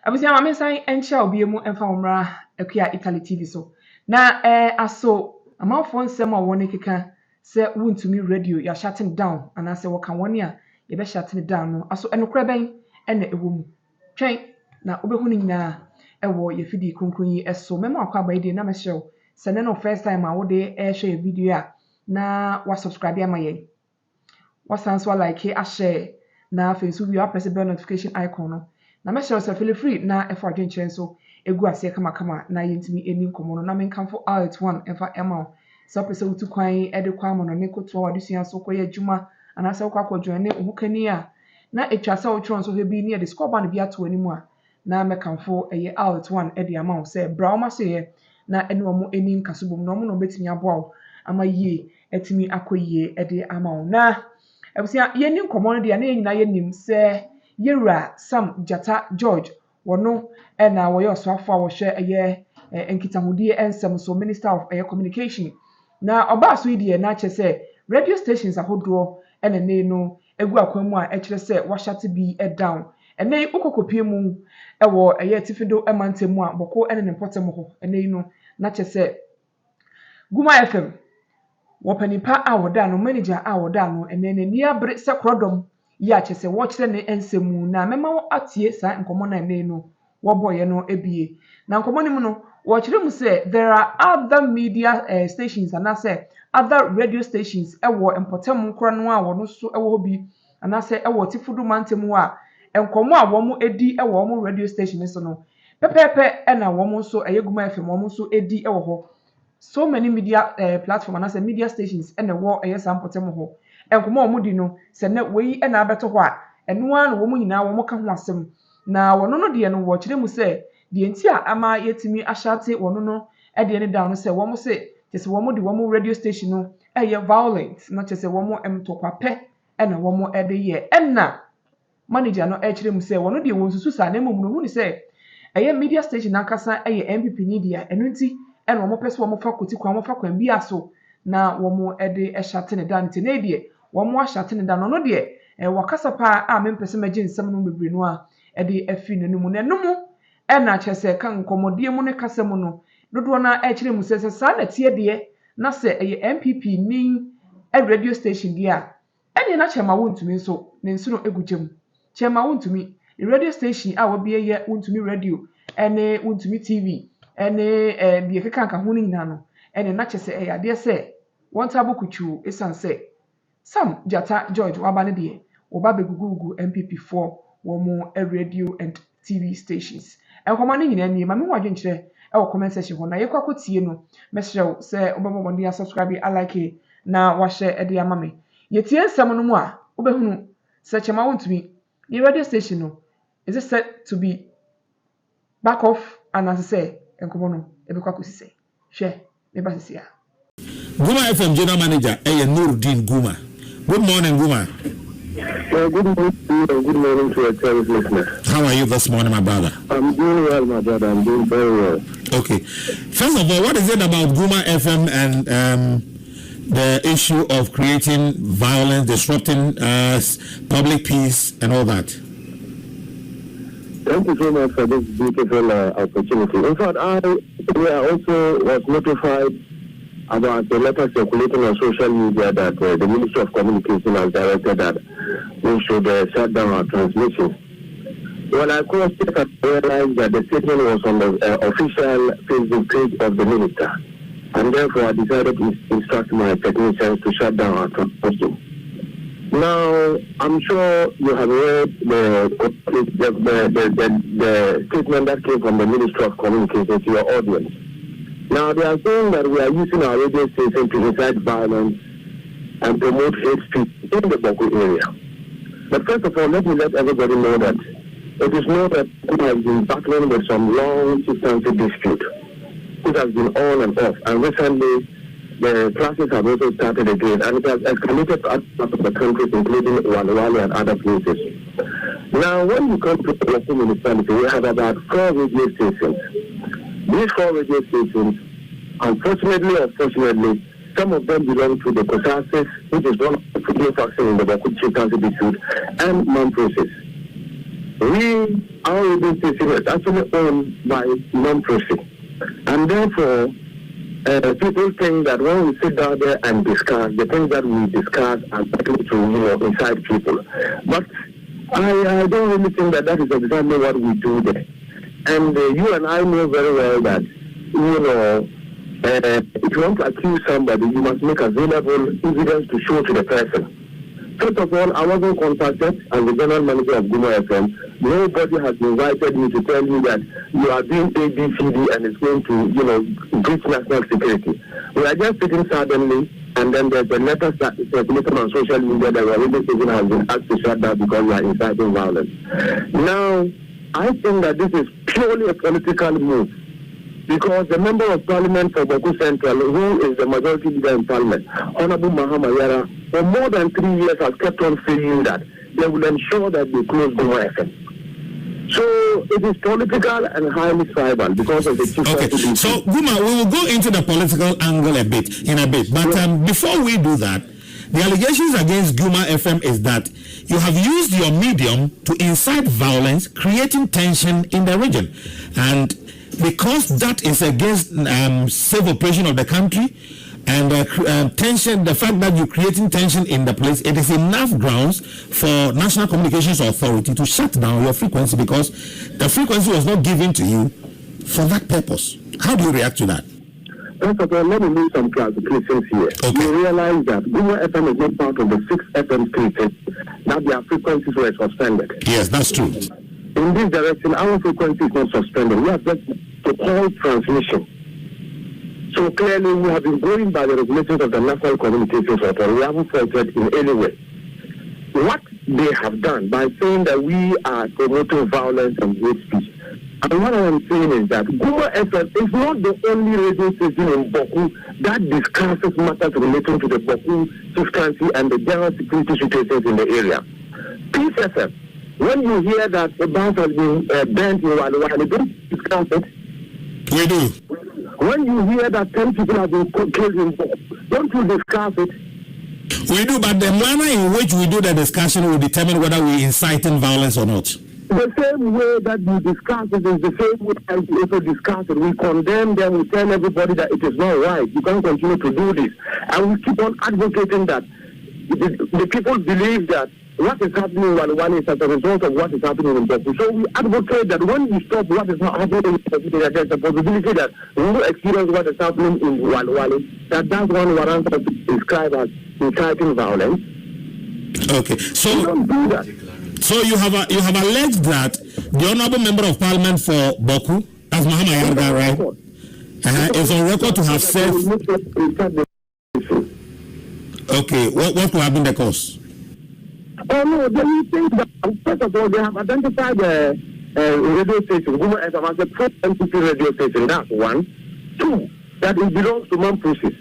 Abusia ma me san enche obi mu emfa omra akua Italy TV so. Na aso amanfo nsem a woni keka se Wontumi radio ya shutting down ana se woka woni a ye be shutting down no aso enokra ben ena ewo mu. Twen na obehu ni nyina ewo ye fidi kronkron yi eso mema akwa abaide na mehyew se ne no first time a wo de hwe video a na wa subscribe ama ye. Wasan so like a share na Facebook we press the bell notification icon no. Na me share feel free na efo adwenkyerɛ so egu ase kama na yentimi eni nkomo no na menkamfo alt 1 emfa ema so pese wutu kwan ede kwan mo no ne koto adusua so koye adwuma anase wo kwakɔ join ne ohukani a na etwa sa wo tron so bi ne de score ban bi ato animu a na mekamfo eye alt 1 ede ama wo se bra wo ma se ye na ene wo mo eni nkaso bom no mo no betimi aboa wo ama yie etimi akoyie ede ama wo na ebusia yeni nkomo no de na nyina yenim se Yera Sam Jata George wono na woye oswafo a wo hwe eye enkitahudie ensem so Minister of Communication na oba so idie na kyese radio stations ahodo ene ne no egu akwamu a ekire se washate bi down ene ukokopie mu ewo eye tifido emantemu a boko ene ne potem ho ene no na kyese Guma FM wopanipa a woda no manager a woda no ene ne ni abre se krodom ya kyese wo kyere ne ensemu na mema wo atie sa nkomo na ene no wo boye no ebie na nkomo ni mu no wo kyere mu se there are other media stations and say other radio stations ewo empotem kro no a wo no so ewo bi and say ewo tifudu mantemu a nkomo a wo mu edi ewo mo radio station so no pepepe na wo mo so Guma FM wo mo so edi ewo ho so many media platform and say media stations and wo sampotem ho enkomo omudi no se na wei na abeto ho a eno an wo mu nyina wo mo ka ho asem na wono no de no wo kire mu se de enti a ama yetimi ahyate wono no de ne down no se wo mo se tese wo mo de wo mo radio station no violent na tese wo mo emtokwape na wo mo de ye enna manager no kire mu se wono de wonsusu sa na mum no hu ni se media station akasa NPP ni dia eno enti ena wo mo pese wo mo fa koti kwa mo fa kwan bi aso na wo mo de hyate ne down te na die wo mo ahyate ne down no de wakasa pa a mempese magye nsem no bebre no a de afi nanumu na numu na kyese kan komodie mu ne kasa mu no dodo na kire mu sese sa na tie de na se NPP ni radio station dia ene na chema Wontumi nso ne nso no egugem chema Wontumi radio station a wo bie ye Wontumi radio ene Wontumi TV ene bie kekanka ho ni nyina no ene na kyese ade se wonta bokuchu esanse Sam Jata George wabane de oba begugugu NPP4 wo mo radio and TV stations enkomo ne nyina ni ma me wadwe nkyere comment section ho na yekwakotie no mesrew se obamo ndi subscribe like na wahye de ama me yetie nsam no mu a obehunu se chema Wontumi the radio station no is it set to be back off and as say enkomo no ebekwakosi se hwe me ba sisia Guma FM General Manager Nuruddin Guma. Good morning, Guma. Good morning to you and good morning to your service listeners. How are you this morning, my brother? I'm doing well, my brother. I'm doing very well. Okay. First of all, what is it about Guma FM and the issue of creating violence, disrupting public peace and all that? Thank you so much for this beautiful opportunity. In fact, I also was notified about the letter circulating on social media that the Ministry of Communication has directed that we should shut down our transmission. Well, I crossed it and realized that the statement was on the official Facebook page of the minister, and therefore I decided to instruct my technicians to shut down our transmission. Now, I'm sure you have read the statement that came from the Ministry of Communication to your audience. Now, they are saying that we are using our radio station to incite violence and promote hate speech in the Boko area. But first of all, let me let everybody know that it is known that we have been battling with some long substantive dispute, which has been on and off. And recently, the clashes have also started again, and it has escalated to other parts of the country, including Walawali and other places. Now, when you come to the local municipality, we have about 4 radio stations. These 4 radio stations, unfortunately or fortunately, some of them belong to the Kosasis, which is one of the main factions in the Bakuchi Council dispute, and non-process. We our radio station is actually owned by non-profit. And therefore, people think that when we sit down there and discuss, the things that we discuss are likely to, incite people. But I don't really think that is exactly what we do there. And you and I know very well that, if you want to accuse somebody, you must make available evidence to show to the person. First of all, I wasn't contacted as the general manager of Guma FM. Nobody has invited me to tell me that you are doing ABCD and it's going to, breach national security. We are just sitting suddenly, and then there's a letter circulating on social media that our radio station has been asked to shut down because we are inciting violence. Now, I think that this is purely a political move, because the member of parliament for Boku Central, who is the majority leader in parliament, Honorable Mahama Yara, for more than 3 years has kept on saying that they will ensure that they close Guma FM. So it is political and highly tribal because of the chief. Okay, so Guma, we will go into the political angle in a bit. But before we do that, the allegations against Guma FM is that you have used your medium to incite violence, creating tension in the region. And because that is against safe operation of the country and tension, the fact that you're creating tension in the place, it is enough grounds for National Communications Authority to shut down your frequency, because the frequency was not given to you for that purpose. How do you react to that? First of all, let me make some clarifications here. Okay. You realize that Guma FM is not part of the 6 FM stations that their frequencies were suspended. Yes, that's true. In this direction, our frequency is not suspended. We are just to call transmission. So clearly, we have been going by the regulations of the National Communications Authority. We haven't faltered in any way. What they have done by saying that we are promoting violence and hate speech, and what I am saying is that Guma FM is not the only radio station in Boku that discusses matters relating to the Boku chieftaincy and the general security situations in the area. Peace FM, when you hear that a bus has been burnt in Waluwale, don't discuss it. We do. When you hear that 10 people have been killed in Boku, don't you discuss it? We do, but the manner in which we do the discussion will determine whether we inciting violence or not. The same way that you discuss it is the same way as you also discuss it. We condemn them, we tell everybody that it is not right. You can't continue to do this. And we keep on advocating that the people believe that what is happening in Waluwale is as a result of what is happening in Boku. So we advocate that when we stop what is not happening in Boku, there's a possibility that we will experience what is happening in Waluwale. That's one warrant of described as inciting violence. Okay, so we don't do that. So you have alleged that the Honourable Member of Parliament for Boku, that's Mahama Yarga, right? Is on record to have said. Okay, what will happen the cause? Oh no, they think that first of all they have identified the radio station, Guma FM, as a pro-NPP radio station. That's one. Two, that it belongs to Mampusis.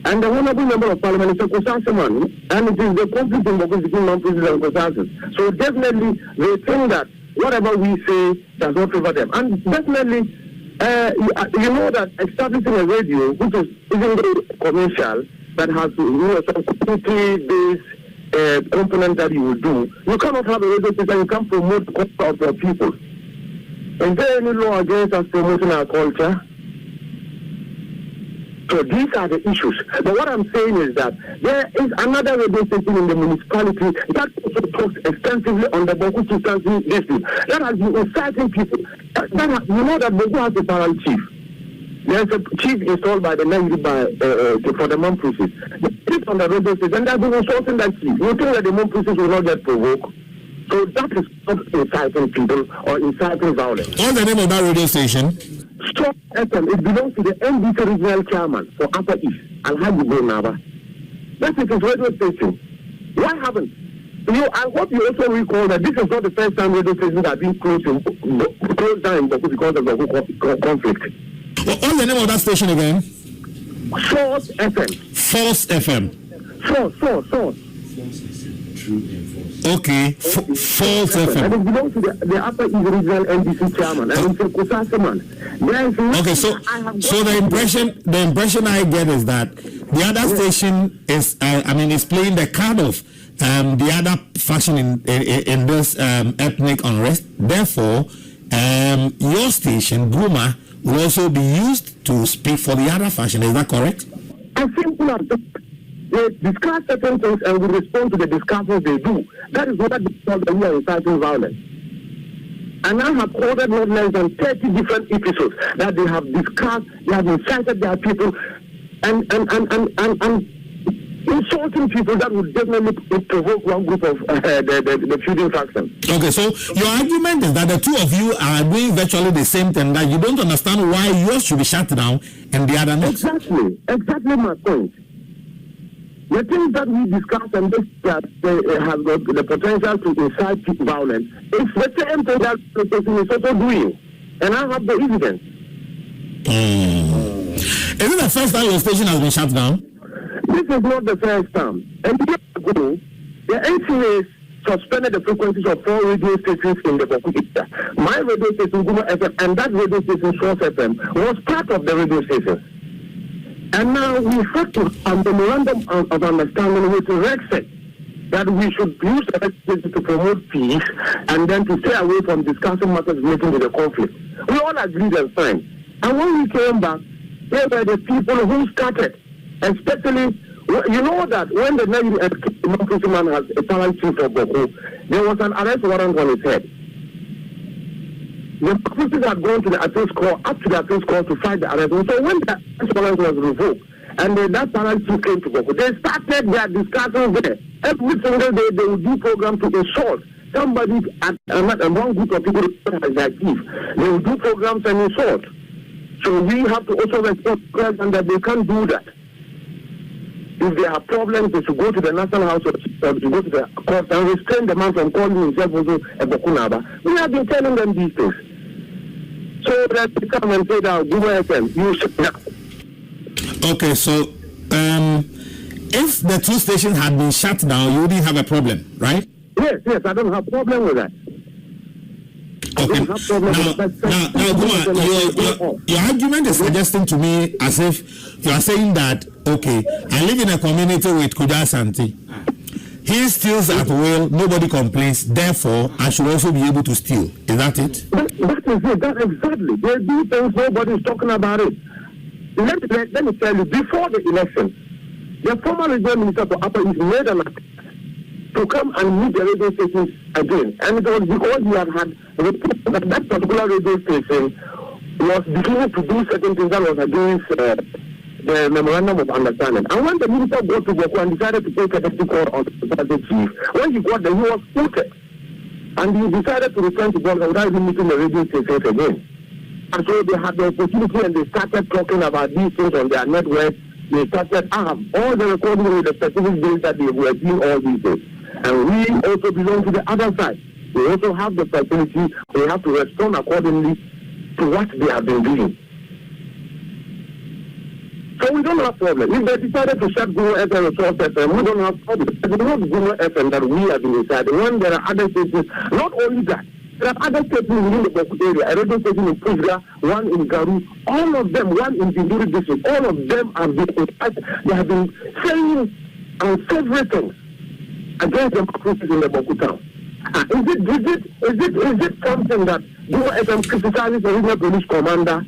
And the Honourable Member of Parliament is a Kosasaman, and it is the conflict in Boku between Mampusis and Kosasas. So definitely they think that whatever we say does not favor them. And definitely, you know that establishing a radio, which isn't commercial, that has some community-based component that you will do, you cannot have a radio station, you can't promote the culture of your people. Is there any law against us promoting our culture? So these are the issues. But what I'm saying is that there is another radio station in the municipality that also talks extensively on the Boku chieftaincy dispute. That has been inciting people. You know that Boku has a parallel chief. There's a chief installed by the Navy for the Mampusis. The chief on the radio station, they've been insulting that chief. You think that the Mampusis will not get provoked? So that is not inciting people or inciting violence. What's the name of that radio station? Stop FM. It belongs to the NPP regional chairman for Upper East, Alhaji Bonaba. That's it, his radio station. Why haven't? I hope you also recall that this is not the first time radio stations have been closed down in Boku because of the conflict. What's the name of that station again? Force FM. Force FM. Force. Okay, false FM. And it belongs to the Upper East Regional NDC chairman. And it's a Kusaseman. Okay, so the impression I get is that the other station is, is playing the card of the other faction in this ethnic unrest. Therefore, your station, Guma, will also be used to speak for the other faction. Is that correct? As simple as that. They discuss certain things and we respond to the discussions they do. That is what they call the we are inciting violence. And I have ordered not less than 30 different episodes that they have discussed, they have incited their people and insulting people that would definitely provoke one group of the feuding faction. Okay, so your argument is that the two of you are doing virtually the same thing, that you don't understand why yours should be shut down and the other not. Exactly my point. The things that we discuss and this that have got the potential to incite violence, it's the same thing that the person is also doing. And I have the evidence. Is it the first time your station has been shut down? This is not the first time. And years ago, the NCA suspended the frequencies of 4 radio stations in the Boku area. My radio station, Guma FM, and that radio station, Source FM, was part of the radio station. And now we have to have a memorandum of understanding with Rexet that we should use the legislation to promote peace and then to stay away from discussing matters relating to the conflict. We all agreed and signed. And when we came back, they were the people who started, especially, you know that when the Navy man has a salary chief of Boko, there was an arrest warrant on his head. The police had gone to the appeals court, up to the appeals court to fight the arrest. So when the arrest warrant was revoked, and that salary chief came to Boko, they started their discussions there. Every single day they would do programs to insult somebody at one group of people as their chief. They would do programs and insult. So we have to also respect them that they can't do that. If they have problems, they should go to the National House or to go to the court and restrain the man from calling himself also a Bokunaba. We have been telling them these things. So that they come and say that Guma FM, you should now. Okay, so if the two stations had been shut down, you wouldn't have a problem, right? Yes, I don't have a problem with that. Okay. Now, Guma, your argument is suggesting to me as if you are saying that, okay, I live in a community with Kuja Santi. He steals at will, nobody complains, therefore, I should also be able to steal. Is that it? That is it, that exactly. They do things, nobody's talking about it. Let me tell you, before the election, the former regional minister for Upper East made an attempt to come and meet the radio stations again. And it was because he had reported that particular radio station was beginning to do certain things that was against the memorandum of understanding. And when the minister got to Boko and decided to take a deputy call on the chief, when he got there, he was put. And he decided to return to Boko without even meeting the radio stations again. And so they had the opportunity and they started talking about these things on their network. They started, all the recording with the specific days that they were doing all these things. And we also belong to the other side. We also have the facility. We have to respond accordingly to what they have been doing. So we don't have problem. If they decided to shut Guma FM and Source FM, we don't have problem. It's not Guma FM that we have been inside. When there are other stations, not only that, there are other stations within the Boku area. A radio station in Pusga, one in Garu, all of them, one in Binduri district, all of them have been, they have been saying unfavorable things against the process in the Boku town. Is it something that Guma FM criticizes the regional police commander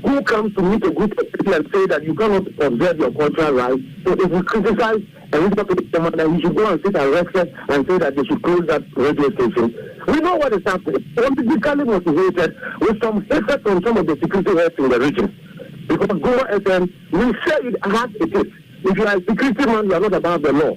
who comes to meet a group of people and say that you cannot observe your cultural rights? So if we criticize a regional police commander, he should go and sit and Rexet and say that they should close that radio station. We know what is happening. Politically motivated with some hatred from some of the security heads in the region. Because Guma FM, we say it as it is. If you are a security man, you are not above the law.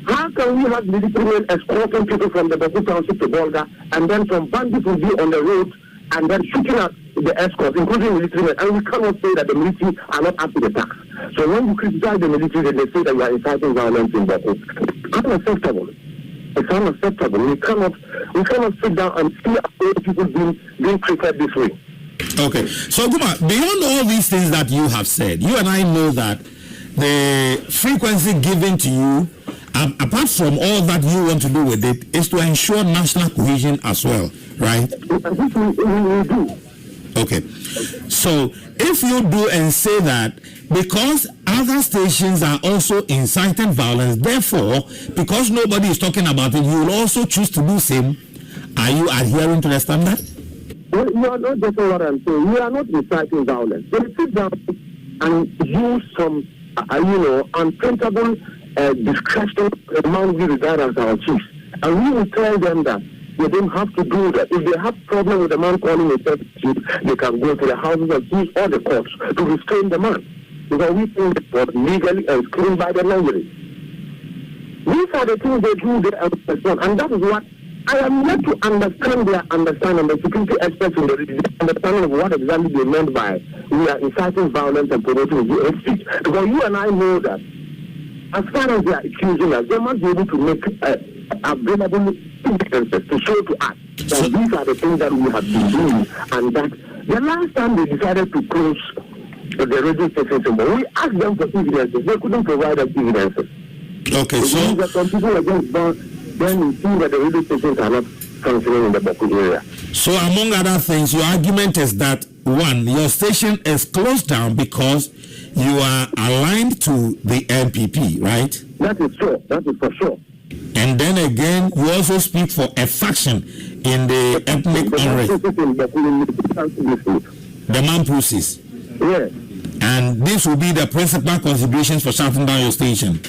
How can we have military men escorting people from the Boku Township to Bolga, and then some bandits will be on the road and then shooting at the escorts, including military men? And we cannot say that the military are not up to the task. So when you criticize the military, then they say that you are inciting violence in Boku. It's unacceptable. It's unacceptable. We cannot sit down and see other people being treated this way. Okay. So Guma, beyond all these things that you have said, you and I know that the frequency given to you apart from all that you want to do with it, is to ensure national cohesion as well, right? We do. Okay. So if you do and say that because other stations are also inciting violence, therefore, because nobody is talking about it, you will also choose to do same, are you adhering to the standard? Well, you are not getting what I'm saying. We are not inciting violence. They sit down and use some, unprintable discretion among we regard as our chiefs. And we will tell them that they don't have to do that. If they have problem with the man calling a chief, they can go to the houses of chiefs or the courts to restrain the man. Because we think it was legally and screened by the language. These are the things they do there and that is what I am yet to understand their understanding, the security experts in the region, understanding of what exactly they meant by we are inciting violence and promoting hate speech. Because you and I know that as far as they are accusing us, they must be able to make available evidences to show to us that these are the things that we have been doing, and that the last time they decided to close the radio station, we asked them for evidences. They couldn't provide us evidences. Okay, so some people against then you see that the radio stations are not functioning in the Boku area. So among other things, your argument is that one, your station is closed down because you are aligned to the NPP, right? That is true. That is for sure. And then again, you also speak for a faction in the ethnic unrest. The Mampusis. Yes. And this will be the principal considerations for shutting down your station.